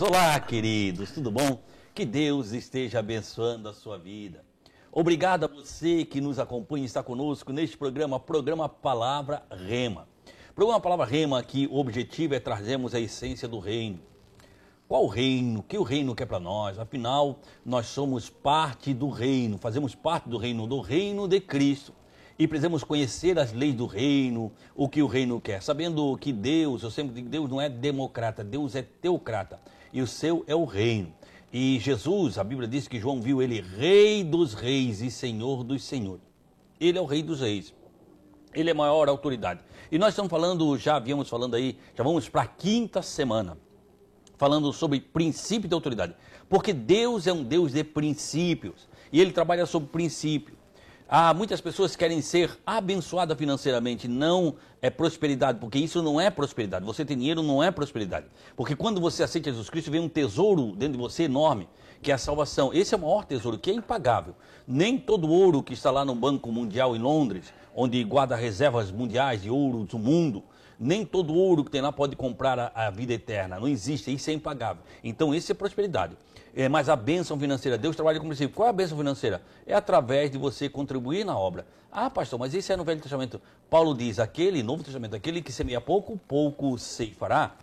Olá, queridos, tudo bom? Que Deus esteja abençoando a sua vida. Obrigado a você que nos acompanha e está conosco neste programa Palavra Rema. Programa Palavra Rema, que o objetivo é trazermos a essência do reino. Qual o reino? O que o reino quer para nós? Afinal, nós somos parte do reino, fazemos parte do reino de Cristo. E precisamos conhecer as leis do reino, o que o reino quer. Sabendo que Deus, eu sempre digo, Deus não é democrata, Deus é teocrata. E o seu é o reino. E Jesus, a Bíblia diz que João viu ele Rei dos Reis e Senhor dos Senhores. Ele é o Rei dos Reis. Ele é a maior autoridade. E nós estamos falando, já havíamos falando aí, já vamos para a quinta semana, falando sobre princípio de autoridade. Porque Deus é um Deus de princípios. E Ele trabalha sobre princípio. Muitas pessoas querem ser abençoadas financeiramente, não é prosperidade, porque isso não é prosperidade. Você tem dinheiro não é prosperidade. Porque quando você aceita Jesus Cristo, vem um tesouro dentro de você enorme, que é a salvação. Esse é o maior tesouro, que é impagável. Nem todo ouro que está lá no Banco Mundial em Londres, onde guarda reservas mundiais de ouro do mundo, nem todo ouro que tem lá pode comprar a vida eterna. Não existe, isso é impagável. Então, isso é prosperidade. Mas a bênção financeira, Deus trabalha com princípio. Qual é a bênção financeira? É através de você contribuir na obra. Pastor, mas isso é no Velho Testamento. Paulo diz, Novo Testamento, aquele que semeia pouco, pouco ceifará.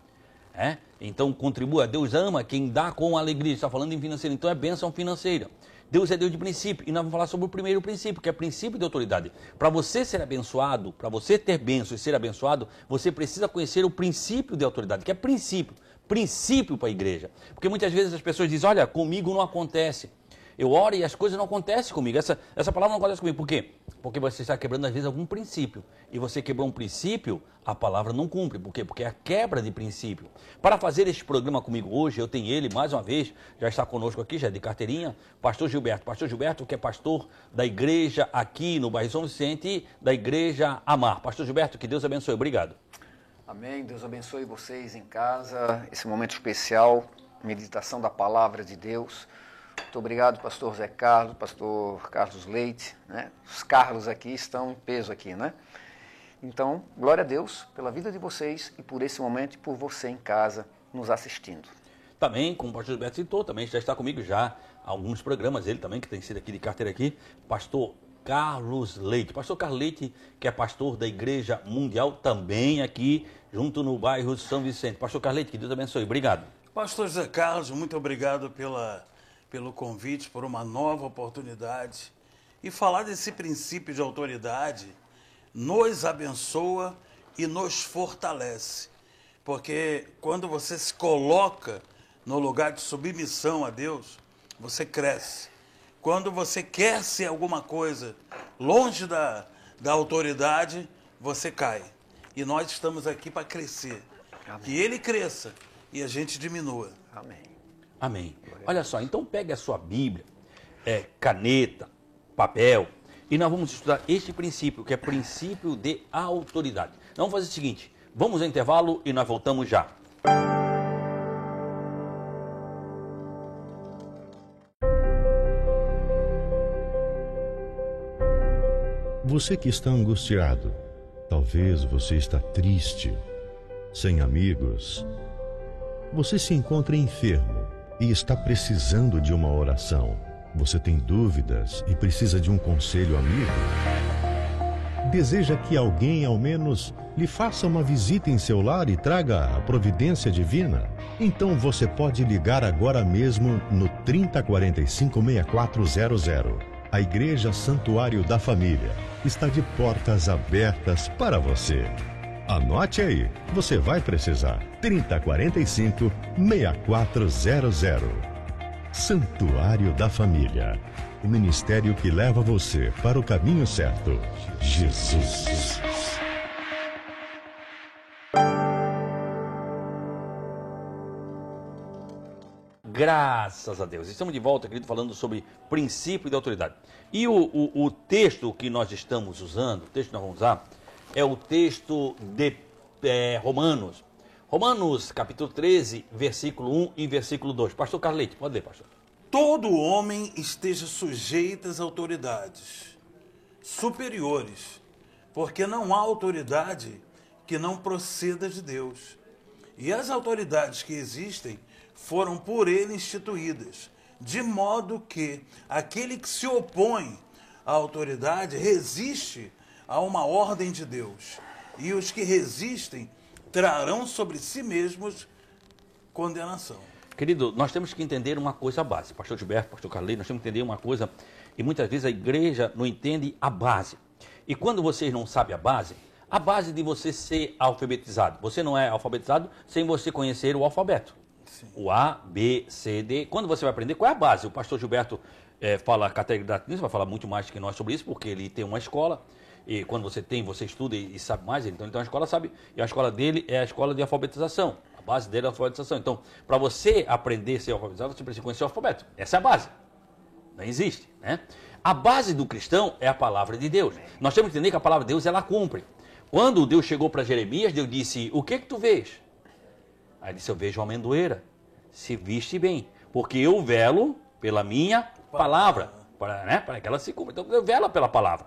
Então, contribua. Deus ama quem dá com alegria. Está falando em financeiro. Então, é bênção financeira. Deus é Deus de princípio. E nós vamos falar sobre o primeiro princípio, que é princípio de autoridade. Para você ser abençoado, para você ter bênção e ser abençoado, você precisa conhecer o princípio de autoridade, que é princípio. Princípio para a igreja. Porque muitas vezes as pessoas dizem, olha, comigo não acontece. Eu oro e as coisas não acontecem comigo. Essa palavra não acontece comigo. Por quê? Porque você está quebrando, às vezes, algum princípio. E você quebrou um princípio, a palavra não cumpre. Por quê? Porque é a quebra de princípio. Para fazer este programa comigo hoje, eu tenho ele, mais uma vez, já está conosco aqui, já é de carteirinha, pastor Gilberto. Pastor Gilberto, que é pastor da igreja aqui no bairro São Vicente e da igreja Amar. Pastor Gilberto, que Deus abençoe. Obrigado. Amém. Deus abençoe vocês em casa, esse momento especial, meditação da palavra de Deus. Muito obrigado, pastor Zé Carlos, pastor Carlos Leite, né? Os Carlos aqui estão em peso aqui, né? Então, glória a Deus pela vida de vocês e por esse momento e por você em casa nos assistindo. Também, como o pastor Gilberto citou, também já está comigo já há alguns programas, ele também, que tem sido aqui de carteira aqui, pastor Carlos Leite. Pastor Carlos Leite, que é pastor da Igreja Mundial, também aqui, junto no bairro São Vicente. Pastor Carlos Leite, que Deus abençoe. Obrigado. Pastor Zé Carlos, muito obrigado pelo convite, por uma nova oportunidade. E falar desse princípio de autoridade nos abençoa e nos fortalece. Porque quando você se coloca no lugar de submissão a Deus, você cresce. Quando você quer ser alguma coisa longe da autoridade, você cai. E nós estamos aqui para crescer. Amém. Que ele cresça e a gente diminua. Amém. Amém. Olha só, então pegue a sua Bíblia, caneta, papel, e nós vamos estudar este princípio, que é princípio de autoridade. Nós vamos fazer o seguinte, vamos ao intervalo e nós voltamos já. Você que está angustiado, talvez você está triste, sem amigos. Você se encontra enfermo e está precisando de uma oração. Você tem dúvidas e precisa de um conselho amigo. Deseja que alguém, ao menos, lhe faça uma visita em seu lar e traga a providência divina? Então você pode ligar agora mesmo no 3045-6400. A Igreja Santuário da Família está de portas abertas para você. Anote aí, você vai precisar. 3045-6400. Santuário da Família. O ministério que leva você para o caminho certo. Jesus. Graças a Deus. Estamos de volta, querido, falando sobre princípio de autoridade. E o texto que nós estamos usando, o texto que nós vamos usar, é o texto de Romanos. Romanos, capítulo 13, versículo 1 e versículo 2. Pastor Carlete, pode ler, pastor. Todo homem esteja sujeito às autoridades superiores, porque não há autoridade que não proceda de Deus. E as autoridades que existem foram por ele instituídas, de modo que aquele que se opõe à autoridade resiste a uma ordem de Deus, e os que resistem trarão sobre si mesmos condenação. Querido, nós temos que entender uma coisa básica. Pastor Gilberto, pastor Carlinhos, nós temos que entender uma coisa, e muitas vezes a igreja não entende a base. E quando vocês não sabem a base de você ser alfabetizado. Você não é alfabetizado sem você conhecer o alfabeto. Sim. O A, B, C, D. Quando você vai aprender, qual é a base? O pastor Gilberto fala catedrático, vai falar muito mais que nós sobre isso, porque ele tem uma escola, e quando você estuda e sabe mais, então ele tem uma escola, sabe, e a escola dele é a escola de alfabetização. A base dele é a alfabetização. Então, para você aprender a ser alfabetizado, você precisa conhecer o alfabeto. Essa é a base. Não existe, né? A base do cristão é a palavra de Deus. Nós temos que entender que a palavra de Deus, ela cumpre. Quando Deus chegou para Jeremias, Deus disse, o que tu vês? Aí ele disse, eu vejo uma amendoeira, se viste bem, porque eu velo pela minha palavra, para que ela se cumpra. Então eu velo pela palavra.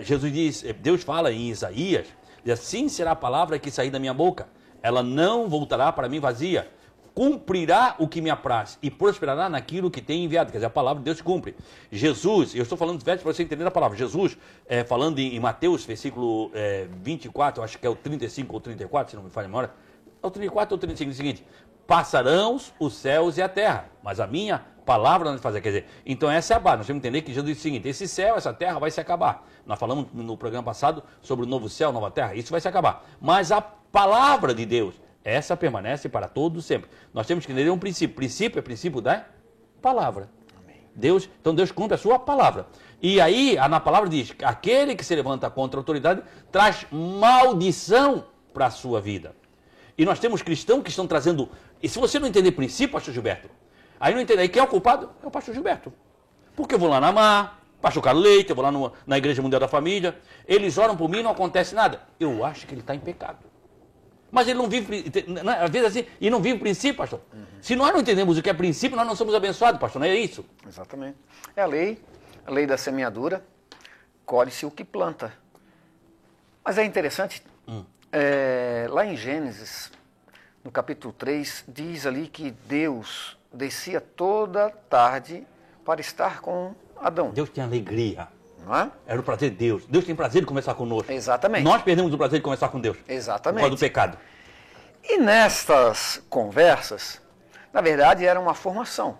Jesus diz, Deus fala em Isaías, diz, assim será a palavra que sair da minha boca, ela não voltará para mim vazia, cumprirá o que me apraz e prosperará naquilo que tem enviado. Quer dizer, a palavra de Deus se cumpre. Jesus, eu estou falando de versos para você entender a palavra. Jesus, falando em Mateus, versículo 24, acho que é o 35 ou 34, se não me falha a memória, é o 34 ou 35, é o seguinte, passarão os céus e a terra, mas a minha palavra não vai fazer. Quer dizer, então essa é a base. Nós temos que entender que Jesus disse o seguinte, esse céu, essa terra vai se acabar. Nós falamos no programa passado sobre o novo céu, nova terra, isso vai se acabar. Mas a palavra de Deus, essa permanece para todos sempre. Nós temos que entender um princípio. Princípio é princípio da palavra. Amém. Então Deus cumpre a sua palavra. E aí, na palavra diz, aquele que se levanta contra a autoridade traz maldição para a sua vida. E nós temos cristãos que estão trazendo... E se você não entender princípio, pastor Gilberto, aí não entender. Aí quem é o culpado? É o pastor Gilberto. Porque eu vou lá na Mar, pastor Carlos Leite, eu vou lá na Igreja Mundial da Família, eles oram por mim e não acontece nada. Eu acho que ele está em pecado. Mas ele não vive, às vezes assim, e não vive princípio, pastor. Uhum. Se nós não entendemos o que é princípio, nós não somos abençoados, pastor, não é isso? Exatamente. É a lei da semeadura, colhe-se o que planta. Mas é interessante, lá em Gênesis, no capítulo 3, diz ali que Deus descia toda tarde para estar com Adão. Deus tem alegria. Não é? Era o prazer de Deus. Deus tem prazer de conversar conosco. Exatamente. Nós perdemos o prazer de conversar com Deus. Exatamente. Por causa do pecado. E nestas conversas, na verdade, era uma formação.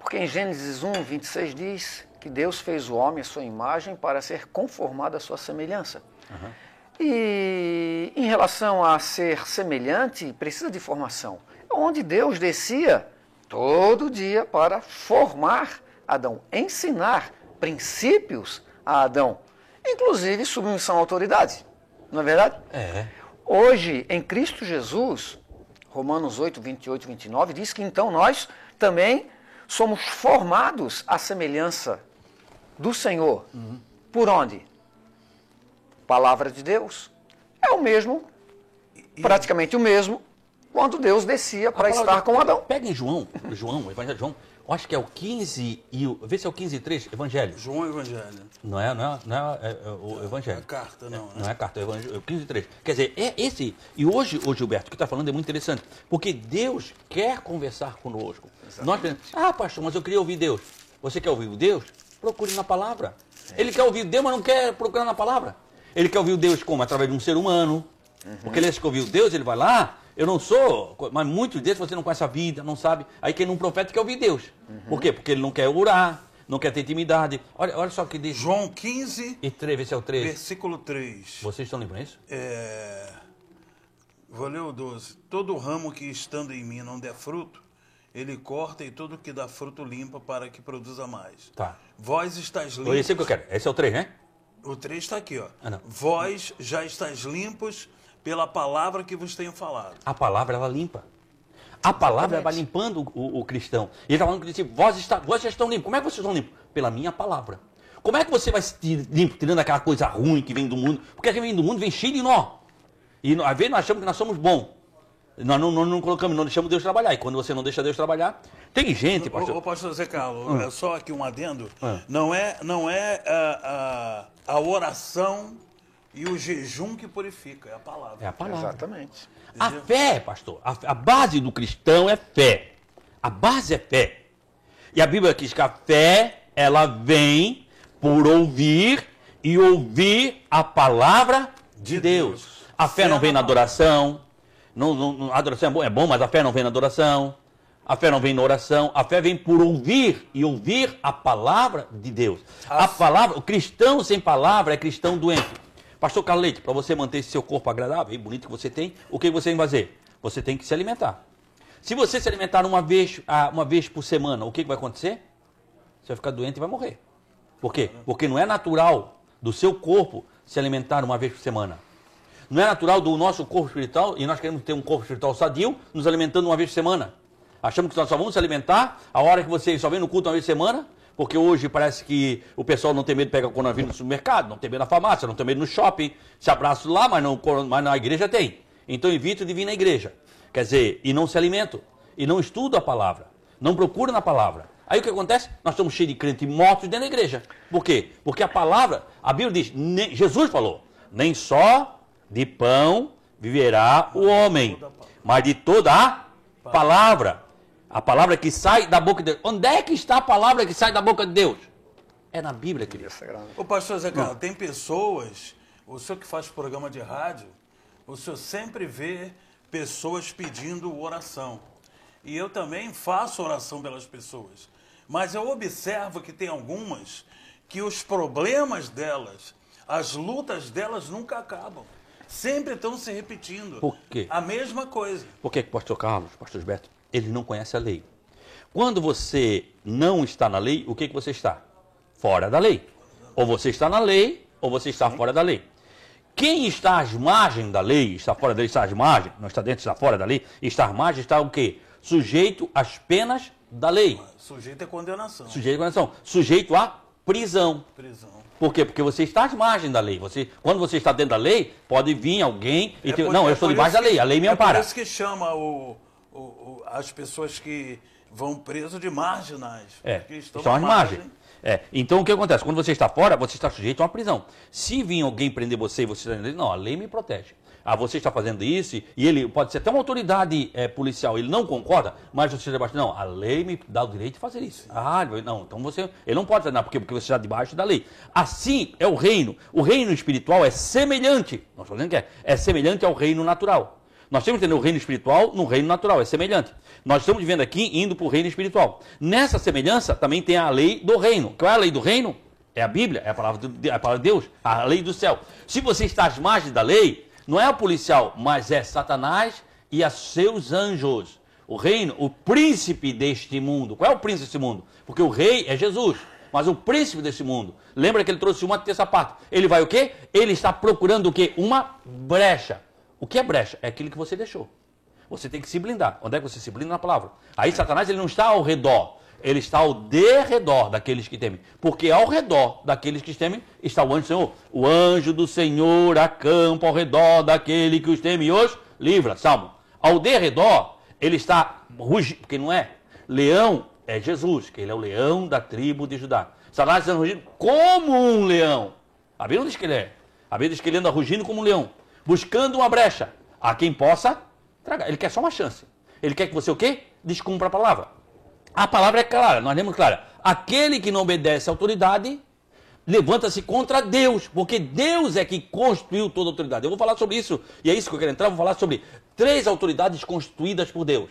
Porque em Gênesis 1, 26 diz que Deus fez o homem à sua imagem para ser conformado à sua semelhança. Uhum. E em relação a ser semelhante, precisa de formação. Onde Deus descia todo dia para formar Adão, ensinar princípios a Adão, inclusive submissão à autoridade, não é verdade? É. Hoje, em Cristo Jesus, Romanos 8, 28 e 29, diz que então nós também somos formados à semelhança do Senhor. Uhum. Por onde? Palavra de Deus. É o mesmo, praticamente o mesmo, quando Deus descia para estar com Adão. Pega em João, o Evangelho de João, eu acho que é o 15 e vê se é o 15 e 3, Evangelho. João Evangelho. Não é o Evangelho. Não é carta, não. Não é carta, é o 15 e 3. Quer dizer, é esse. E hoje, o Gilberto, o que está falando é muito interessante, porque Deus quer conversar conosco. Exatamente. Nós pensamos, pastor, mas eu queria ouvir Deus. Você quer ouvir o Deus? Procure na palavra. Ele quer ouvir Deus, mas não quer procurar na palavra. Ele quer ouvir o Deus como? Através de um ser humano. Uhum. Porque ele acha que ouvir o Deus, ele vai lá, eu não sou, mas muitos deles você não conhece a vida, não sabe. Aí quem não profeta quer ouvir Deus. Uhum. Por quê? Porque ele não quer orar, não quer ter intimidade. Olha só o que diz. João 15, e 3, vê se é o 3. Versículo 3. Vocês estão lembrando isso? Vou ler o 12. Todo ramo que estando em mim não der fruto, ele corta, e todo que dá fruto limpa para que produza mais. Tá. Vós estáis limpos. Esse é o que eu quero. Esse é o 3, né? O 3 está aqui, ó. Não. Vós já estáis limpos pela palavra que vos tenho falado. A palavra, ela limpa. A palavra, ela vai limpando o cristão. E ele está falando que disse, vós já estão limpos. Como é que vocês estão limpos? Pela minha palavra. Como é que você vai se limpo, tirando aquela coisa ruim que vem do mundo? Porque a gente vem do mundo, vem cheio de nó. E às vezes nós achamos que nós somos bons. Nós não colocamos, não deixamos Deus trabalhar. E quando você não deixa Deus trabalhar, tem gente, pastor. Ô pastor Zé Carlos, só aqui um adendo. Não é a oração E o jejum que purifica, é a palavra. É a palavra. Exatamente. A fé, pastor, a base do cristão é fé. A base é fé. E a Bíblia diz que a fé, ela vem por ouvir e ouvir a palavra de Deus. A fé não vem na adoração. A adoração é bom, mas a fé não vem na adoração. A fé não vem na oração. A fé vem por ouvir e ouvir a palavra de Deus. A palavra, o cristão sem palavra é cristão doente. Pastor Carlos Leite, para você manter esse seu corpo agradável e bonito que você tem, o que você tem que fazer? Você tem que se alimentar. Se você se alimentar uma vez por semana, o que vai acontecer? Você vai ficar doente e vai morrer. Por quê? Porque não é natural do seu corpo se alimentar uma vez por semana. Não é natural do nosso corpo espiritual, e nós queremos ter um corpo espiritual sadio, nos alimentando uma vez por semana. Achamos que nós só vamos se alimentar a hora que você só vem no culto uma vez por semana, porque hoje parece que o pessoal não tem medo de pegar o coronavírus no supermercado, não tem medo na farmácia, não tem medo no shopping, se abraça lá, mas na igreja tem. Então evito de vir na igreja. Quer dizer, e não se alimento, e não estudo a palavra, não procuro na palavra. Aí o que acontece? Nós estamos cheios de crentes mortos dentro da igreja. Por quê? Porque a palavra, a Bíblia diz, Jesus falou, nem só de pão viverá o homem, mas de toda a palavra. A palavra que sai da boca de Deus. Onde é que está a palavra que sai da boca de Deus? É na Bíblia, querido. Ô pastor Zé Carlos, tem pessoas, o senhor que faz programa de rádio, o senhor sempre vê pessoas pedindo oração. E eu também faço oração pelas pessoas. Mas eu observo que tem algumas que os problemas delas, as lutas delas nunca acabam. Sempre estão se repetindo. Por quê? A mesma coisa. Por que, pastor Carlos, pastor Gilberto, eles não conhecem a lei? Quando você não está na lei, o que você está? Fora da lei. Ou você está na lei, ou você está fora da lei. Quem está às margens da lei, está fora da lei, está às margens, não está dentro, está fora da lei, está às margens, está o quê? Sujeito às penas da lei. Sujeito à condenação. Sujeito à condenação. Sujeito à prisão. Por quê? Porque você está às margens da lei. Quando você está dentro da lei, pode vir alguém e não, eu estou debaixo da lei, a lei me ampara. É por isso que chama as pessoas que vão preso de marginais. Estão às margens. Então o que acontece? Quando você está fora, você está sujeito a uma prisão. Se vir alguém prender você e você está dentro, não, a lei me protege. Você está fazendo isso, e ele pode ser até uma autoridade policial, ele não concorda, mas você está debaixo. Não, a lei me dá o direito de fazer isso. Não, então ele não pode fazer nada, porque você está debaixo da lei. Assim é o reino. O reino espiritual é semelhante, não estou dizendo que é semelhante ao reino natural. Nós temos que entender o reino espiritual no reino natural, é semelhante. Nós estamos vivendo aqui indo para o reino espiritual. Nessa semelhança também tem a lei do reino. Qual é a lei do reino? É a Bíblia, é a palavra de Deus, a lei do céu. Se você está às margens da lei, não é o policial, mas é Satanás e os seus anjos. O reino, o príncipe deste mundo. Qual é o príncipe deste mundo? Porque o rei é Jesus, mas o príncipe deste mundo. Lembra que ele trouxe uma terça parte. Ele vai o quê? Ele está procurando o quê? Uma brecha. O que é brecha? É aquilo que você deixou. Você tem que se blindar. Onde é que você se blinda? Na palavra. Aí Satanás ele não está ao redor. Ele está ao derredor daqueles que temem. Porque ao redor daqueles que temem está o anjo do Senhor. O anjo do Senhor acampa ao redor daquele que os teme e os livra. Salmo. Ao derredor, ele está rugindo. Porque não é. Leão é Jesus, que ele é o leão da tribo de Judá. Satanás está rugindo como um leão. A Bíblia não diz que ele é. A Bíblia diz que ele anda rugindo como um leão. Buscando uma brecha. A quem possa tragar. Ele quer só uma chance. Ele quer que você o quê? Descumpra a palavra. A palavra é clara, nós lemos clara. Aquele que não obedece à autoridade, levanta-se contra Deus, porque Deus é que constituiu toda a autoridade. Eu vou falar sobre isso, e é isso que eu quero entrar, vou falar sobre 3 autoridades constituídas por Deus.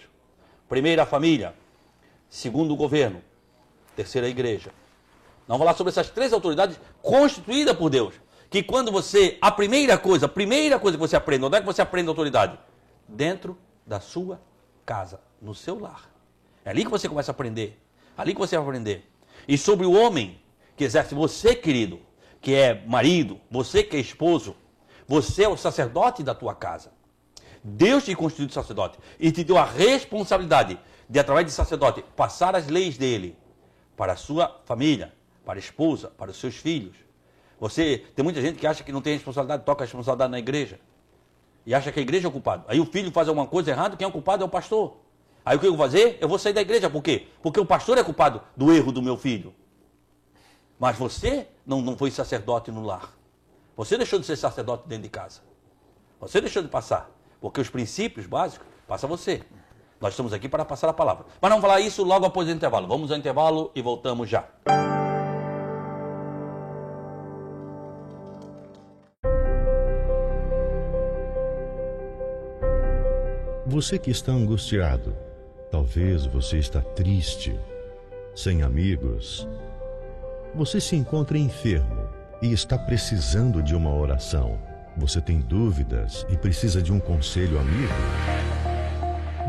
Primeira, a família. Segundo, o governo. Terceira, a igreja. Nós vamos falar sobre essas 3 autoridades constituídas por Deus. Que quando você, a primeira coisa que você aprende, onde é que você aprende a autoridade? Dentro da sua casa, no seu lar. É ali que você começa a aprender. Ali que você vai aprender. E sobre o homem que exerce, você, querido, que é marido, você que é esposo, você é o sacerdote da tua casa. Deus te constituiu de sacerdote e te deu a responsabilidade de, através de sacerdote, passar as leis dele para a sua família, para a esposa, para os seus filhos. Tem muita gente que acha que não tem responsabilidade, toca a responsabilidade na igreja. E acha que a igreja é o culpado. Aí o filho faz alguma coisa errada, quem é o culpado é o pastor. Aí o que eu vou fazer? Eu vou sair da igreja. Por quê? Porque o pastor é culpado do erro do meu filho. Mas você não foi sacerdote no lar. Você deixou de ser sacerdote dentro de casa. Você deixou de passar. Porque os princípios básicos passa você. Nós estamos aqui para passar a palavra. Mas vamos falar isso logo após o intervalo. Vamos ao intervalo e voltamos já. Você que está angustiado, talvez você está triste, sem amigos. Você se encontra enfermo e está precisando de uma oração. Você tem dúvidas e precisa de um conselho amigo?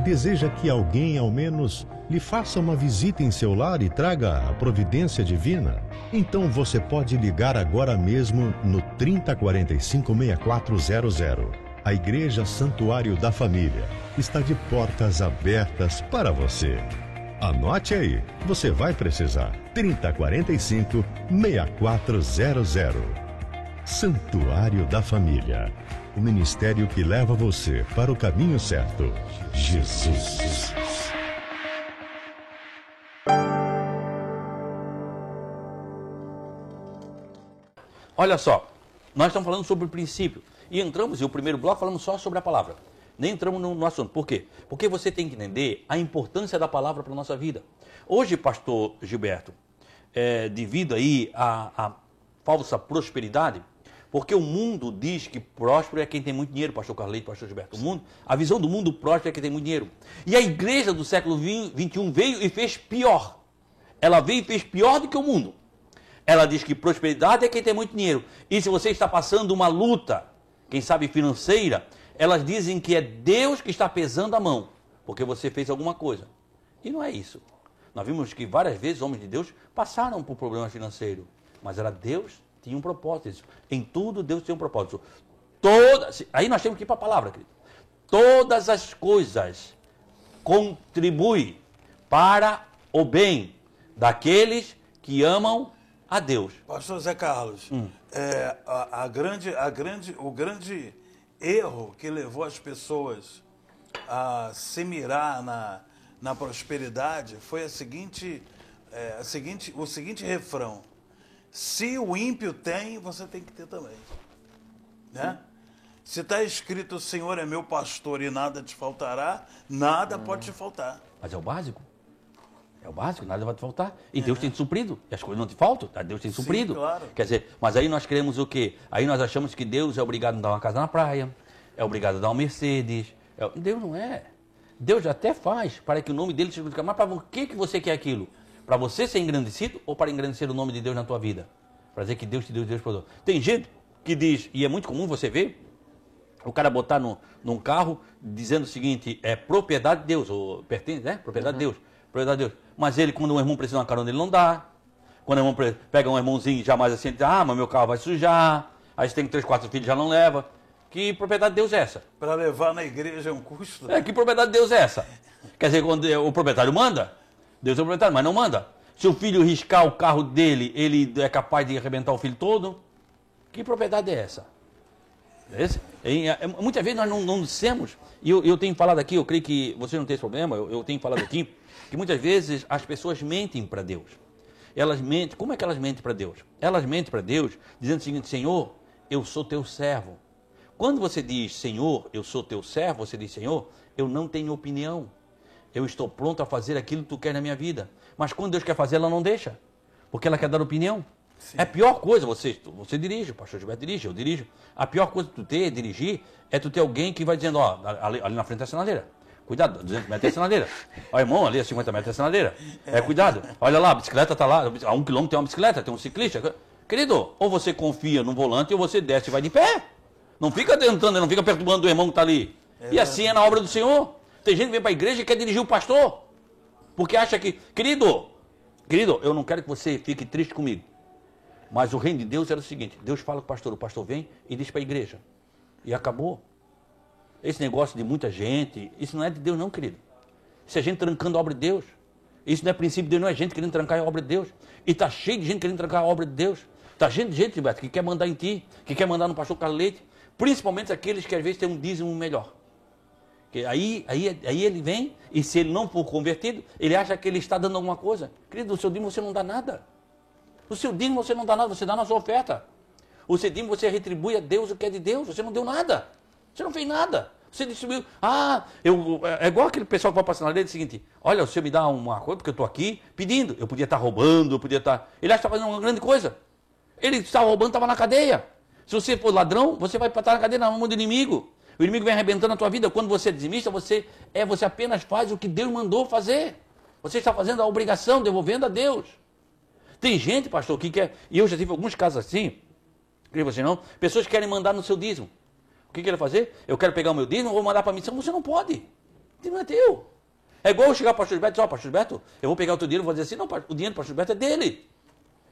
Deseja que alguém, ao menos, lhe faça uma visita em seu lar e traga a providência divina? Então você pode ligar agora mesmo no 3045-6400. A Igreja Santuário da Família está de portas abertas para você. Anote aí, você vai precisar. 3045-6400. Santuário da Família. O ministério que leva você para o caminho certo. Jesus. Olha só, nós estamos falando sobre o princípio. E entramos, e o primeiro bloco falamos só sobre a palavra. Nem entramos no assunto. Por quê? Porque você tem que entender a importância da palavra para a nossa vida. Hoje, pastor Gilberto, devido aí à falsa prosperidade, porque o mundo diz que próspero é quem tem muito dinheiro, pastor Carleito, pastor Gilberto. A visão do mundo próspero é quem tem muito dinheiro. E a igreja do século XXI veio e fez pior. Ela veio e fez pior do que o mundo. Ela diz que prosperidade é quem tem muito dinheiro. E se você está passando uma luta, quem sabe financeira, elas dizem que é Deus que está pesando a mão, porque você fez alguma coisa. E não é isso. Nós vimos que várias vezes homens de Deus passaram por problemas financeiros, mas era Deus que tinha um propósito. Em tudo Deus tem um propósito. Aí nós temos que ir para a palavra, querido. Todas as coisas contribuem para o bem daqueles que amam a Deus. Pastor Zé Carlos, o grande erro que levou as pessoas a se mirar na prosperidade foi o seguinte refrão: se o ímpio tem, você tem que ter também. Né? Se está escrito, o Senhor é meu pastor e nada te faltará, nada pode te faltar. Mas é o básico. É o básico, nada vai te faltar. E Deus tem te suprido. E as coisas não te faltam, Deus tem te suprido. Claro. Quer dizer, mas aí nós queremos o quê? Aí nós achamos que Deus é obrigado a dar uma casa na praia, é obrigado a dar uma Mercedes. Deus não é. Deus até faz para que o nome dele seja glorificado. Mas para que você quer aquilo? Para você ser engrandecido ou para engrandecer o nome de Deus na tua vida? Para dizer que Deus te deu, Deus produziu. Tem gente que diz, e é muito comum você ver, o cara botar num carro dizendo o seguinte, é propriedade de Deus, ou pertence, né? Propriedade de Deus. Propriedade de Deus. Mas ele, quando um irmão precisa de uma carona, ele não dá. Quando o irmão pega um irmãozinho, jamais assim, ele diz, mas meu carro vai sujar. Aí você tem 3, 4 filhos, já não leva. Que propriedade de Deus é essa? Para levar na igreja é um custo. Que propriedade de Deus é essa? Quer dizer, quando o proprietário manda, Deus é o proprietário, mas não manda. Se o filho riscar o carro dele, ele é capaz de arrebentar o filho todo. Que propriedade é essa? Muitas vezes nós não dissemos, e eu tenho falado aqui, eu creio que você não tem esse problema, eu tenho falado aqui, que muitas vezes as pessoas mentem para Deus. Elas mentem. Como é que elas mentem para Deus? Elas mentem para Deus dizendo o seguinte: Senhor, eu sou teu servo. Quando você diz, Senhor, eu sou teu servo, você diz, Senhor, eu não tenho opinião. Eu estou pronto a fazer aquilo que tu quer na minha vida. Mas quando Deus quer fazer, ela não deixa. Porque ela quer dar opinião. Sim. É a pior coisa, você dirige, o pastor Gilberto dirige, eu dirijo. A pior coisa que tu dirigir, é tu ter alguém que vai dizendo, ali na frente da sinaleira. Cuidado, 200 metros é sinaleira. Ó, irmão, ali a 50 metros é sinaleira. Cuidado. Olha lá, a bicicleta está lá. A 1 quilômetro tem uma bicicleta, tem um ciclista. Querido, ou você confia no volante ou você desce e vai de pé. Não fica tentando, não fica perturbando o irmão que está ali. E assim é na obra do Senhor. Tem gente que vem para a igreja e quer dirigir o pastor. Porque acha que... Querido, eu não quero que você fique triste comigo. Mas o reino de Deus era o seguinte: Deus fala com o pastor vem e diz para a igreja. E acabou. Esse negócio de muita gente, isso não é de Deus não, querido. Isso é gente trancando a obra de Deus. Isso não é princípio de Deus, não é gente querendo trancar a obra de Deus. E está cheio de gente querendo trancar a obra de Deus. Está cheio de gente, Gilberto, que quer mandar em ti, que quer mandar no pastor Carlos Leite. Principalmente aqueles que às vezes têm um dízimo melhor. Que aí ele vem, e se ele não for convertido, ele acha que ele está dando alguma coisa. Querido, o seu dízimo você não dá nada. O seu dízimo você não dá nada, você dá na sua oferta. O dízimo você retribui a Deus o que é de Deus. Você não deu nada. Você não fez nada. Você distribuiu. É igual aquele pessoal que vai passar na lei, é o seguinte: olha, o senhor me dá uma coisa, porque eu estou aqui pedindo. Eu podia estar roubando, eu podia estar. Ele acha que está fazendo uma grande coisa. Ele estava roubando, estava na cadeia. Se você for ladrão, você vai estar na cadeia na mão do inimigo. O inimigo vem arrebentando a tua vida. Quando você é dizimista, você apenas faz o que Deus mandou fazer. Você está fazendo a obrigação, devolvendo a Deus. Tem gente, pastor, que quer. E eu já tive alguns casos assim, creio você não, pessoas que querem mandar no seu dízimo. O que ele vai fazer? Eu quero pegar o meu dízimo, vou mandar para a missão. Você não pode. O dízimo é teu. É igual eu chegar para o pastor Gilberto e dizer: pastor Gilberto, eu vou pegar o teu dinheiro e vou dizer assim: não, o dinheiro do pastor Gilberto é dele.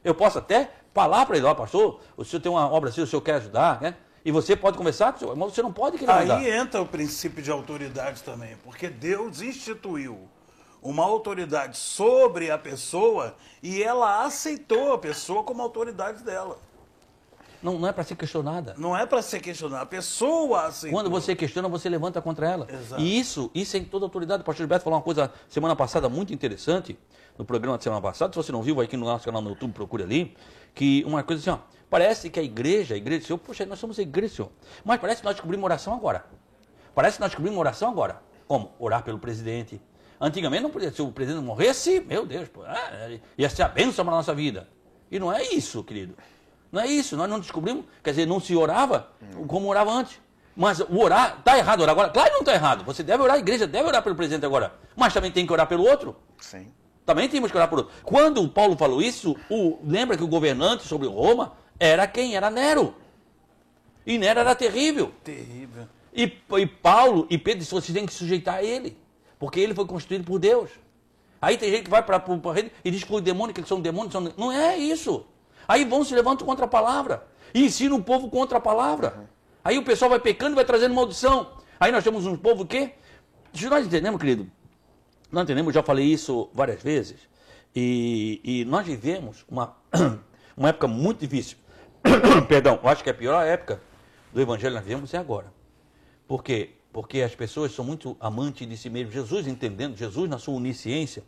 Eu posso até falar para ele: pastor, o senhor tem uma obra assim, o senhor quer ajudar, né? E você pode conversar, mas você não pode querer ajudar. Aí entra o princípio de autoridade também, porque Deus instituiu uma autoridade sobre a pessoa e ela aceitou a pessoa como autoridade dela. Não é para ser questionada. Não é para ser questionada, a pessoa aceitou. Quando você questiona, você levanta contra ela. Exato. E isso é em toda autoridade. O pastor Gilberto falou uma coisa semana passada muito interessante, no programa de semana passada. Se você não viu, vai aqui no nosso canal no YouTube, procure ali. Que uma coisa assim, parece que a igreja do Senhor, poxa, nós somos a igreja do Senhor. Mas parece que nós descobrimos oração agora. Como? Orar pelo presidente. Antigamente não podia, se o presidente morresse, meu Deus, ia ser a bênção para a nossa vida. E não é isso, querido. Não é isso, nós não descobrimos, quer dizer, não se orava como orava antes. Mas o orar, está errado orar agora? Claro que não está errado. Você deve orar, a igreja deve orar pelo presidente agora. Mas também tem que orar pelo outro. Sim. Também temos que orar pelo outro. Quando o Paulo falou isso, lembra que o governante sobre Roma era quem? Era Nero. E Nero era terrível. Terrível. E Paulo e Pedro disseram: vocês têm que sujeitar a ele. Porque ele foi construído por Deus. Aí tem gente que vai para a rede e diz que os demônios, que eles são demônios. Não é isso. Aí se levantam contra a palavra. E ensinam o povo contra a palavra. Aí o pessoal vai pecando e vai trazendo maldição. Aí nós temos um povo que... Nós entendemos, querido? Nós entendemos, já falei isso várias vezes. E nós vivemos uma época muito difícil. Perdão, eu acho que a pior época do evangelho nós vivemos é agora. Por quê? Porque as pessoas são muito amantes de si mesmo. Jesus, entendendo, Jesus na sua onisciência,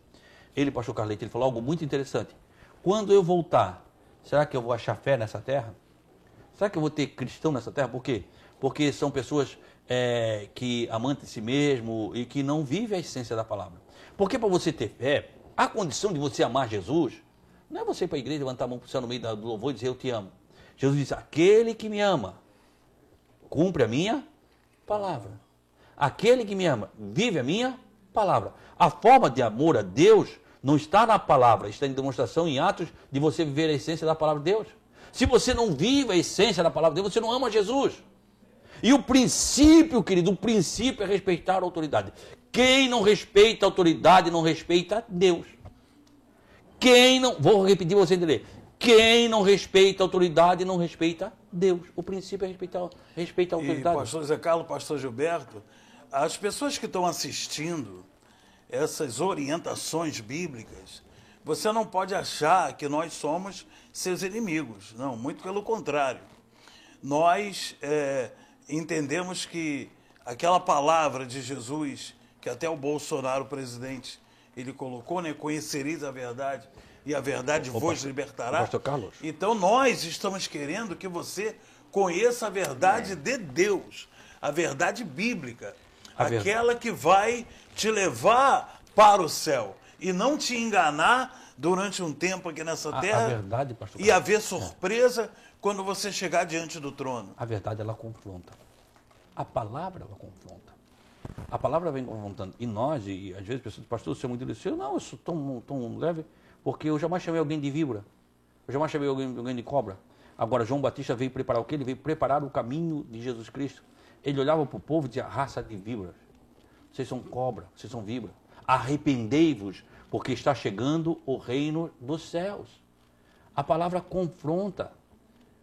pastor Carlete, ele falou algo muito interessante. Quando eu voltar, será que eu vou achar fé nessa terra? Será que eu vou ter cristão nessa terra? Por quê? Porque são pessoas que amantes de si mesmo e que não vivem a essência da palavra. Porque para você ter fé, a condição de você amar Jesus, não é você ir para a igreja levantar a mão para o céu no meio do louvor e dizer: eu te amo. Jesus disse: aquele que me ama, cumpre a minha palavra. Aquele que me ama, vive a minha palavra. A forma de amor a Deus não está na palavra, está em demonstração, em atos de você viver a essência da palavra de Deus. Se você não vive a essência da palavra de Deus, você não ama Jesus. E o princípio, querido, o princípio é respeitar a autoridade. Quem não respeita a autoridade não respeita Deus. Vou repetir para você entender. Quem não respeita a autoridade não respeita Deus. O princípio é respeitar a autoridade. E pastor Zé Carlos, pastor Gilberto, as pessoas que estão assistindo essas orientações bíblicas, você não pode achar que nós somos seus inimigos. Não, muito pelo contrário. Nós entendemos que aquela palavra de Jesus, que até o Bolsonaro, o presidente, ele colocou, né? Conhecereis a verdade e a verdade vos libertará. Pastor Carlos. Então nós estamos querendo que você conheça a verdade de Deus, a verdade bíblica, aquela que vai te levar para o céu e não te enganar durante um tempo aqui nessa terra. A verdade, pastor Carlos, e haver surpresa quando você chegar diante do trono. A verdade, ela confronta. A palavra, ela confronta. A palavra vem confrontando. E nós, e às vezes, pessoas, pastor, o senhor é muito delicioso. Não, eu sou tão leve, porque eu jamais chamei alguém de víbora. Eu jamais chamei alguém de cobra. Agora, João Batista veio preparar o quê? Ele veio preparar o caminho de Jesus Cristo. Ele olhava para o povo e dizia: raça de víboras. Vocês são cobra, vocês são víbora. Arrependei-vos, porque está chegando o reino dos céus. A palavra confronta.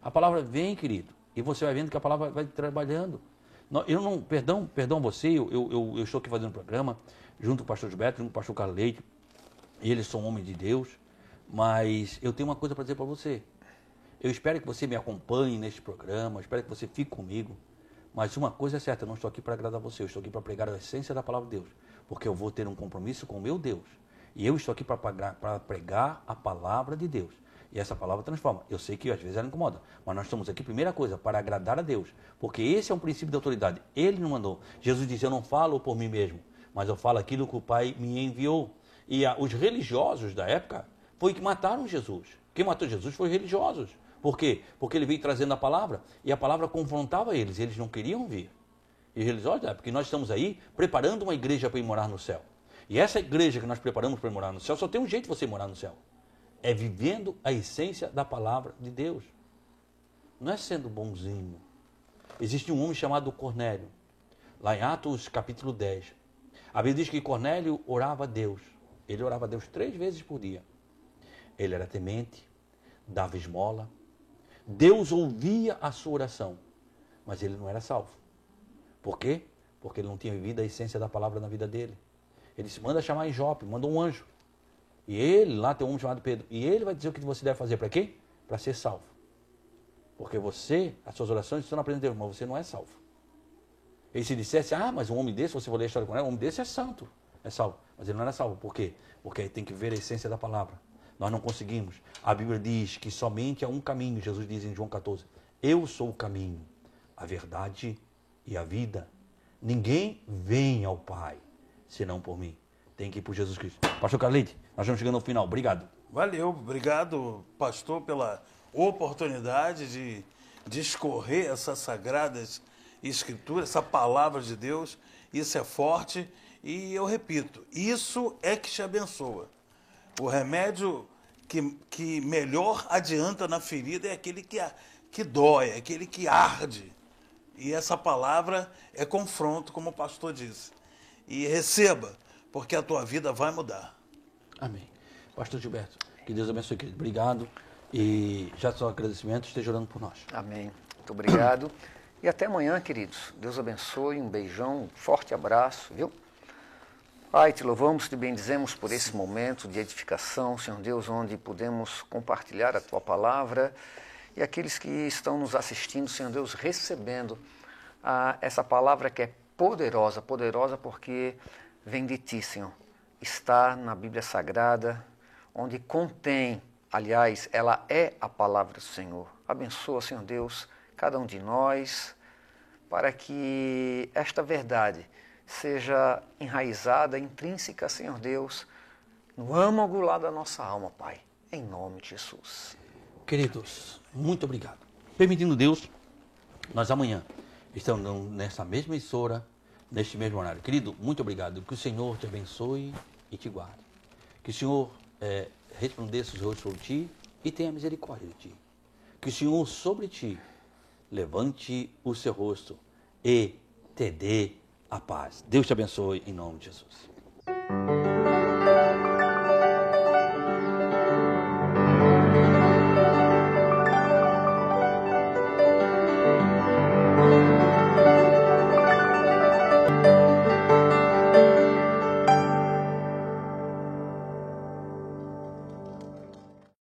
A palavra vem, querido. E você vai vendo que a palavra vai trabalhando. Eu não, perdão você, eu estou aqui fazendo um programa, junto com o pastor Gilberto, junto com o pastor Carlos Leite, e eles são homens de Deus, mas eu tenho uma coisa para dizer para você. Eu espero que você me acompanhe neste programa, eu espero que você fique comigo, mas uma coisa é certa, eu não estou aqui para agradar você, eu estou aqui para pregar a essência da palavra de Deus, porque eu vou ter um compromisso com o meu Deus, e eu estou aqui para pregar a palavra de Deus. E essa palavra transforma. Eu sei que às vezes ela incomoda, mas nós estamos aqui, primeira coisa, para agradar a Deus. Porque esse é um princípio de autoridade. Ele nos mandou. Jesus disse, eu não falo por mim mesmo, mas eu falo aquilo que o Pai me enviou. E os religiosos da época foi que mataram Jesus. Quem matou Jesus foi os religiosos. Por quê? Porque ele veio trazendo a palavra e a palavra confrontava eles. E eles não queriam ouvir. E os religiosos da época, porque nós estamos aí preparando uma igreja para ir morar no céu. E essa igreja que nós preparamos para ir morar no céu, só tem um jeito de você morar no céu. É vivendo a essência da palavra de Deus. Não é sendo bonzinho. Existe um homem chamado Cornélio. Lá em Atos capítulo 10. A Bíblia diz que Cornélio orava a Deus. Ele orava a Deus 3 vezes por dia. Ele era temente, dava esmola. Deus ouvia a sua oração. Mas ele não era salvo. Por quê? Porque ele não tinha vivido a essência da palavra na vida dele. Ele se manda chamar em Jope, manda um anjo. E ele, lá tem um homem chamado Pedro. E ele vai dizer o que você deve fazer para quê? Para ser salvo. Porque você, as suas orações estão na presença de Deus, mas você não é salvo. E se dissesse, mas um homem desse, você for ler a história com ele, um homem desse é santo, é salvo. Mas ele não era salvo. Por quê? Porque aí tem que ver a essência da palavra. Nós não conseguimos. A Bíblia diz que somente há um caminho. Jesus diz em João 14, eu sou o caminho, a verdade e a vida. Ninguém vem ao Pai, senão por mim. Tem que ir por Jesus Cristo. Pastor Carlite, nós estamos chegando ao final. Obrigado. Valeu, obrigado, pastor, pela oportunidade de discorrer essas sagradas escrituras, essa palavra de Deus. Isso é forte e eu repito, isso é que te abençoa. O remédio que melhor adianta na ferida é aquele que dói, é aquele que arde. E essa palavra é confronto, como o pastor disse. E receba, porque a tua vida vai mudar. Amém. Pastor Gilberto, que Deus abençoe, querido. Obrigado. E já só agradecimento, esteja orando por nós. Amém. Muito obrigado. E até amanhã, queridos. Deus abençoe, um beijão, um forte abraço, viu? Pai, te louvamos, te bendizemos por esse momento de edificação, Senhor Deus, onde podemos compartilhar a tua palavra e aqueles que estão nos assistindo, Senhor Deus, recebendo essa palavra que é poderosa, poderosa porque vem de ti, Senhor. Está na Bíblia Sagrada, onde contém, aliás, ela é a palavra do Senhor. Abençoa, Senhor Deus, cada um de nós, para que esta verdade seja enraizada, intrínseca, Senhor Deus, no âmago lá da nossa alma, Pai, em nome de Jesus. Queridos, muito obrigado. Permitindo Deus, nós amanhã estamos nessa mesma emissora, neste mesmo horário. Querido, muito obrigado. Que o Senhor te abençoe e te guarde. Que o Senhor resplandeça os rostos sobre ti e tenha misericórdia de ti. Que o Senhor sobre ti levante o seu rosto e te dê a paz. Deus te abençoe em nome de Jesus.